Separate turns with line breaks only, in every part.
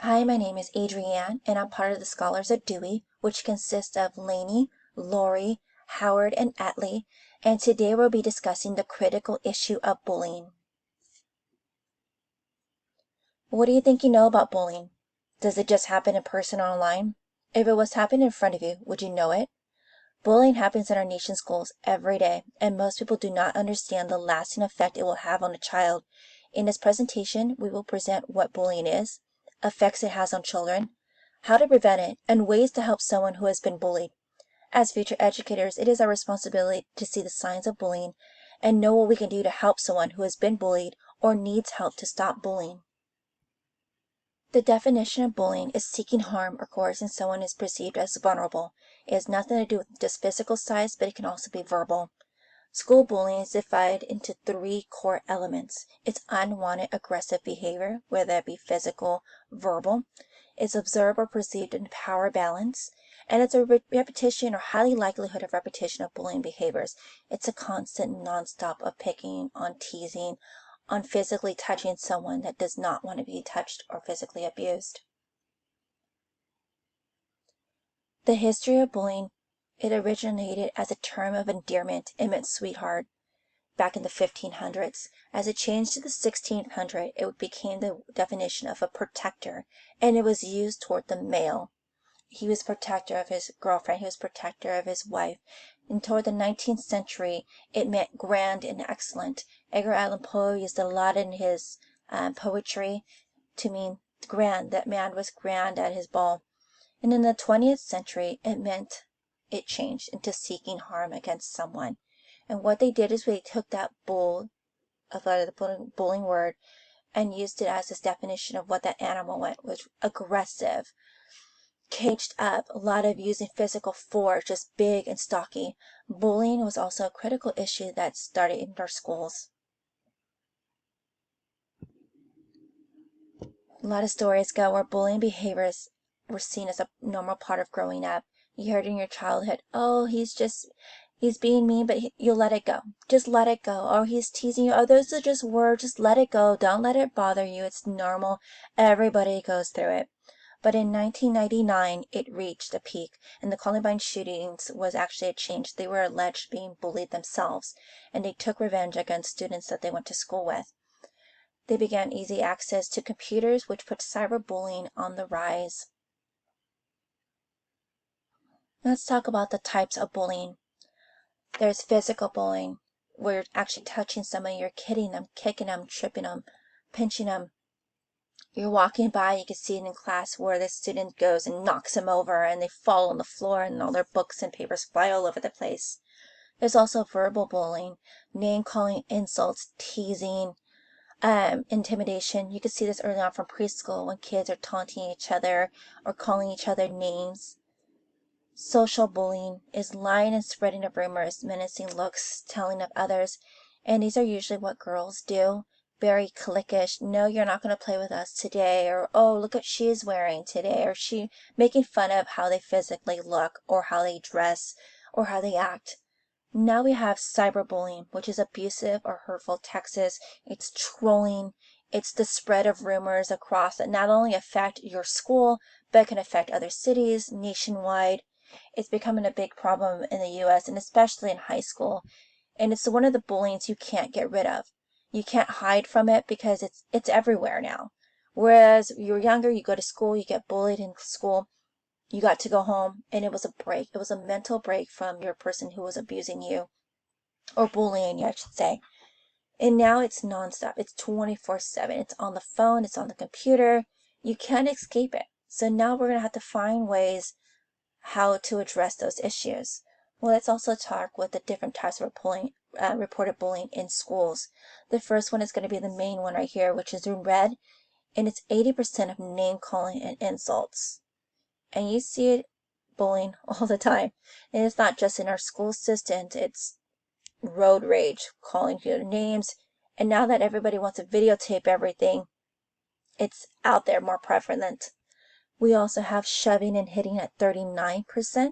Hi, my name is Adrienne, and I'm part of the Scholars at Dewey, which consists of Lainey, Lori, Howard, and Atlee, and today we'll be discussing the critical issue of bullying. What do you think you know about bullying? Does it just happen in person or online? If it was happening in front of you, would you know it? Bullying happens in our nation's schools every day, and most people do not understand the lasting effect it will have on a child. In this presentation, we will present what bullying is, effects it has on children, how to prevent it, and ways to help someone who has been bullied. As future educators, it is our responsibility to see the signs of bullying and know what we can do to help someone who has been bullied or needs help to stop bullying. The definition of bullying is seeking harm or coercing someone who is perceived as vulnerable. It has nothing to do with just physical size, but it can also be verbal. School bullying is divided into three core elements. It's unwanted aggressive behavior, whether it be physical, verbal. It's observed or perceived in power balance. And it's a repetition or highly likelihood of repetition of bullying behaviors. It's a constant nonstop of picking on, teasing, on physically touching someone that does not want to be touched or physically abused. The history of bullying, it originated as a term of endearment. It meant sweetheart back in the 1500s. As it changed to the 1600s, it became the definition of a protector, and it was used toward the male. He was protector of his girlfriend, he was protector of his wife. And toward the 19th century, it meant grand and excellent. Edgar Allan Poe used a lot in his poetry to mean grand, that man was grand at his ball. And in the 20th century, it changed into seeking harm against someone. And what they did is they took that bull, the bullying word, and used it as this definition of what that animal went, which aggressive, caged up, a lot of using physical force, just big and stocky. Bullying was also a critical issue that started in our schools. A lot of stories go where bullying behaviors were seen as a normal part of growing up. You heard in your childhood, oh, he's being mean, but you'll let it go. Just let it go. Or he's teasing you. Oh, those are just words. Just let it go. Don't let it bother you. It's normal. Everybody goes through it. But in 1999, it reached a peak, and the Columbine shootings was actually a change. They were alleged being bullied themselves, and they took revenge against students that they went to school with. They began easy access to computers, which put cyberbullying on the rise. Let's talk about the types of bullying. There's physical bullying, where you're actually touching somebody, you're kidding them, kicking them, tripping them, pinching them. You're walking by, you can see it in class where the student goes and knocks them over and they fall on the floor and all their books and papers fly all over the place. There's also verbal bullying, name-calling, insults, teasing, intimidation. You can see this early on from preschool when kids are taunting each other or calling each other names. Social bullying is lying and spreading of rumors, menacing looks, telling of others, and these are usually what girls do. Very cliquish. No, you're not going to play with us today, or oh, look what she's wearing today, or she making fun of how they physically look, or how they dress, or how they act. Now we have cyberbullying, which is abusive or hurtful texts. It's trolling. It's the spread of rumors across that not only affect your school, but can affect other cities nationwide. It's becoming a big problem in the US and especially in high school. And it's one of the bullyings you can't get rid of. You can't hide from it because it's everywhere now. Whereas you're younger, you go to school, you get bullied in school, you got to go home, and it was a break. It was a mental break from your person who was abusing you, or bullying you, I should say. And now it's nonstop. It's 24/7. It's on the phone, it's on the computer. You can't escape it. So now we're going to have to find ways how to address those issues. Well, let's also talk with the different types of reported bullying in schools. The first one is going to be the main one right here, which is in red, and it's 80% of name calling and insults. And you see it bullying all the time. And it's not just in our school systems, it's road rage, calling your names. And now that everybody wants to videotape everything, it's out there more prevalent. We also have shoving and hitting at 39%.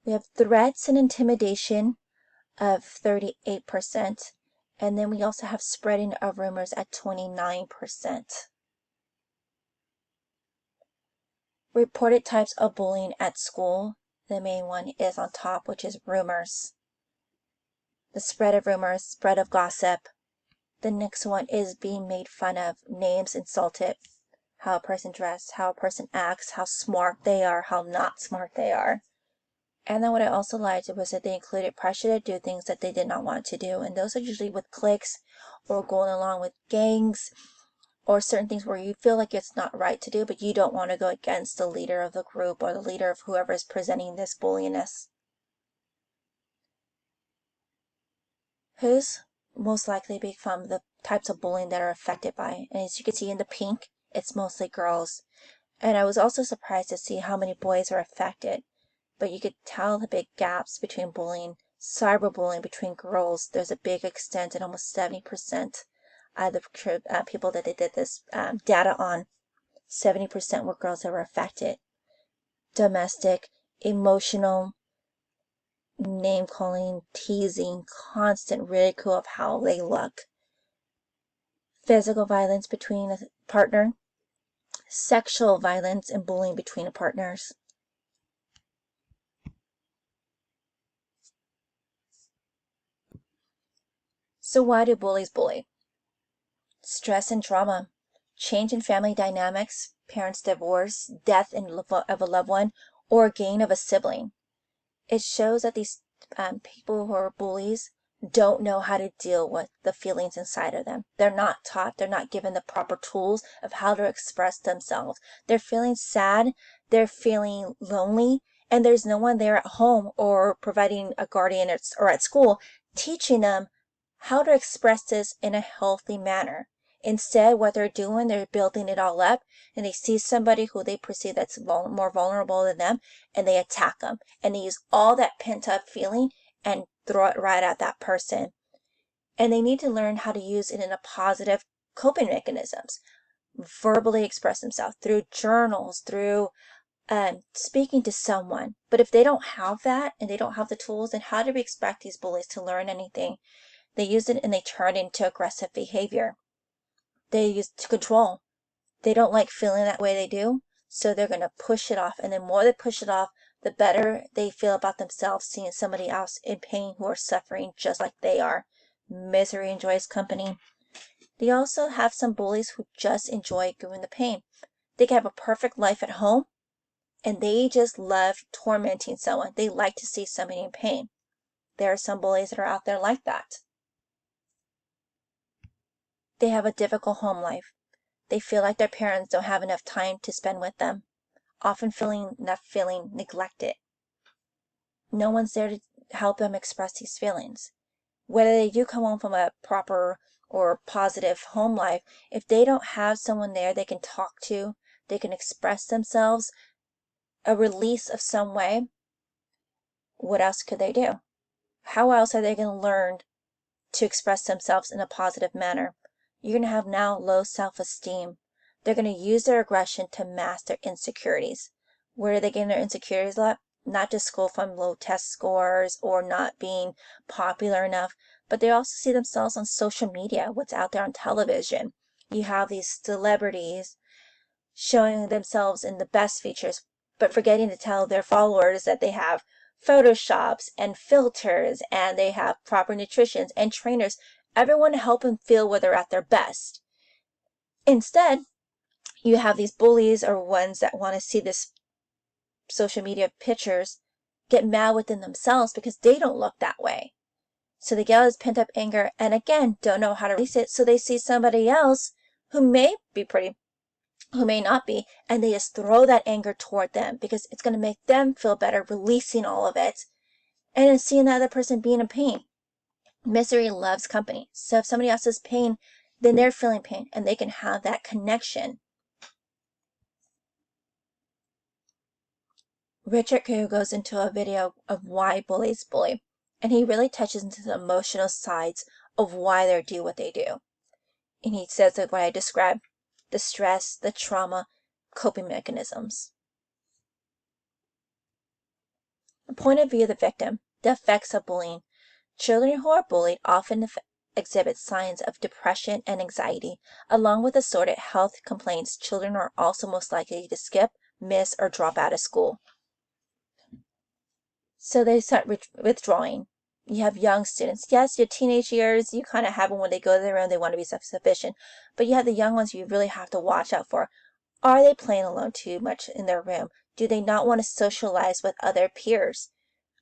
We have threats and intimidation of 38%. And then we also have spreading of rumors at 29%. Reported types of bullying at school. The main one is on top, which is rumors. The spread of rumors, spread of gossip. The next one is being made fun of, names insulted, how a person dressed, how a person acts, how smart they are, how not smart they are. And then what I also liked was that they included pressure to do things that they did not want to do. And those are usually with cliques or going along with gangs or certain things where you feel like it's not right to do, but you don't want to go against the leader of the group or the leader of whoever is presenting this bullyingness. Who's most likely become the types of bullying that are affected by? And as you can see in the pink, it's mostly girls. And I was also surprised to see how many boys are affected. But you could tell the big gaps between bullying, cyberbullying between girls. There's a big extent, and almost 70% of the people that they did this data on, 70% were girls that were affected. Domestic, emotional, name calling, teasing, constant ridicule of how they look. Physical violence between a partner. Sexual violence and bullying between partners. So why do bullies bully? Stress and trauma, change in family dynamics, parents' divorce, death of a loved one, or gain of a sibling. It shows that these people who are bullies don't know how to deal with the feelings inside of them. They're not taught, they're not given the proper tools of how to express themselves. They're feeling sad, they're feeling lonely, and there's no one there at home or providing a guardian or at school teaching them how to express this in a healthy manner. Instead, what they're doing, they're building it all up, and they see somebody who they perceive that's more vulnerable than them, and they attack them. And they use all that pent-up feeling and throw it right at that person. And they need to learn how to use it in a positive coping mechanisms. Verbally express themselves through journals, through speaking to someone. But if they don't have that, and they don't have the tools, then how do we expect these bullies to learn anything? They use it and they turn it into aggressive behavior. They use it to control. They don't like feeling that way they do, so they're going to push it off. And the more they push it off, the better they feel about themselves seeing somebody else in pain who are suffering just like they are. Misery enjoys company. They also have some bullies who just enjoy doing the pain. They can have a perfect life at home, and they just love tormenting someone. They like to see somebody in pain. There are some bullies that are out there like that. They have a difficult home life. They feel like their parents don't have enough time to spend with them, often feeling neglected. No one's there to help them express these feelings. Whether they do come home from a proper or positive home life, if they don't have someone there they can talk to, they can express themselves, a release of some way, what else could they do? How else are they going to learn to express themselves in a positive manner? You're going to have now low self-esteem. They're going to use their aggression to mask their insecurities. Where are they getting their insecurities a lot? Not just school from low test scores or not being popular enough, but they also see themselves on social media, what's out there on television. You have these celebrities showing themselves in the best features, but forgetting to tell their followers that they have photoshops and filters and they have proper nutrition and trainers, everyone to help them feel where they're at their best. Instead, you have these bullies or ones that want to see this social media pictures get mad within themselves because they don't look that way. So they get all this pent up anger and again don't know how to release it, so they see somebody else who may be pretty, who may not be, and they just throw that anger toward them because it's going to make them feel better releasing all of it and then seeing the other person being in pain. Misery loves company. So if somebody else is pain, then they're feeling pain and they can have that connection. Richard Koo goes into a video of why bullies bully, and he really touches into the emotional sides of why they do what they do. And he says that what I described, the stress, the trauma, coping mechanisms. The point of view of the victim, the effects of bullying. Children who are bullied often exhibit signs of depression and anxiety. Along with assorted health complaints, children are also most likely to skip miss or drop out of school. So they start withdrawing. You have young students. Yes, your teenage years, you kind of have them when they go to their room, they want to be self-sufficient. But you have the young ones you really have to watch out for. Are they playing alone too much in their room? Do they not want to socialize with other peers?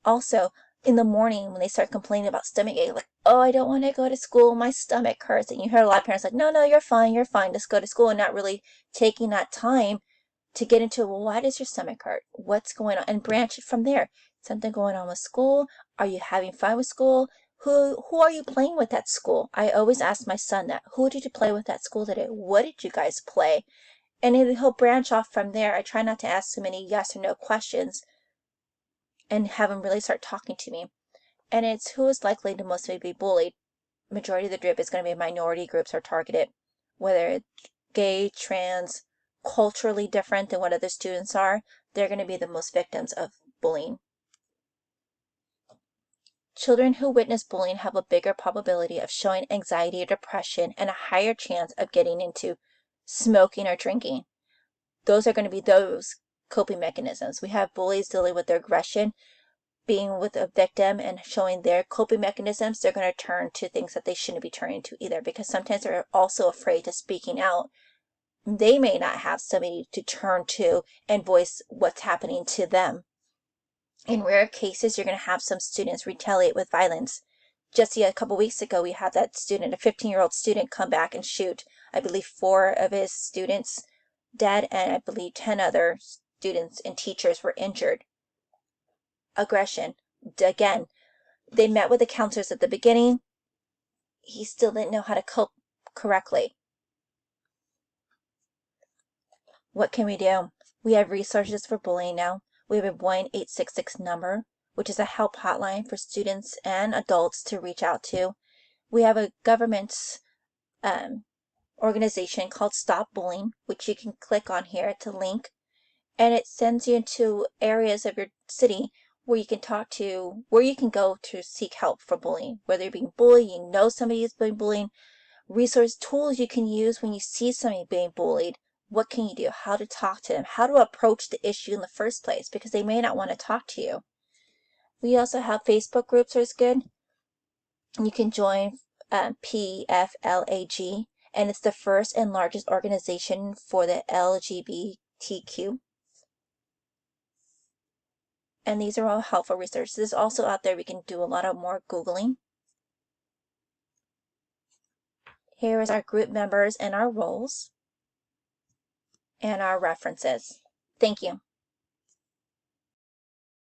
Also, in the morning when they start complaining about stomach ache, like, oh, I don't want to go to school, my stomach hurts. And you hear a lot of parents like, no, you're fine, just go to school, and not really taking that time to get into, well, why does your stomach hurt? What's going on? And branch it from there. Something going on with school? Are you having fun with school? Who are you playing with at school? I always ask my son that. Who did you play with at school today? What did you guys play? And he'll branch off from there. I try not to ask so many yes or no questions and have him really start talking to me. And it's who is likely to mostly be bullied. Majority of the drip is going to be minority groups are targeted, whether it's gay, trans, culturally different than what other students are. They're going to be the most victims of bullying. Children who witness bullying have a bigger probability of showing anxiety or depression and a higher chance of getting into smoking or drinking. Those are going to be those coping mechanisms. We have bullies dealing with their aggression, being with a victim and showing their coping mechanisms. They're going to turn to things that they shouldn't be turning to either, because sometimes they're also afraid to speaking out. They may not have somebody to turn to and voice what's happening to them. In rare cases, you're going to have some students retaliate with violence. Just a couple weeks ago, we had that student, a 15-year-old student, come back and shoot, I believe, 4 of his students dead, and I believe 10 other students and teachers were injured. Aggression. Again, they met with the counselors at the beginning. He still didn't know how to cope correctly. What can we do? We have resources for bullying now. We have a 1-866 number, which is a help hotline for students and adults to reach out to. We have a government organization called Stop Bullying, which you can click on here to link, and it sends you into areas of your city where you can go to seek help for bullying. Whether you're being bullied, you know somebody is being bullied, resource tools you can use when you see somebody being bullied. What can you do? How to talk to them? How to approach the issue in the first place, because they may not want to talk to you. We also have Facebook groups that is good. You can join PFLAG, and it's the first and largest organization for the LGBTQ. And these are all helpful resources. Also out there, we can do a lot of more Googling. Here is our group members and our roles and our references. Thank you.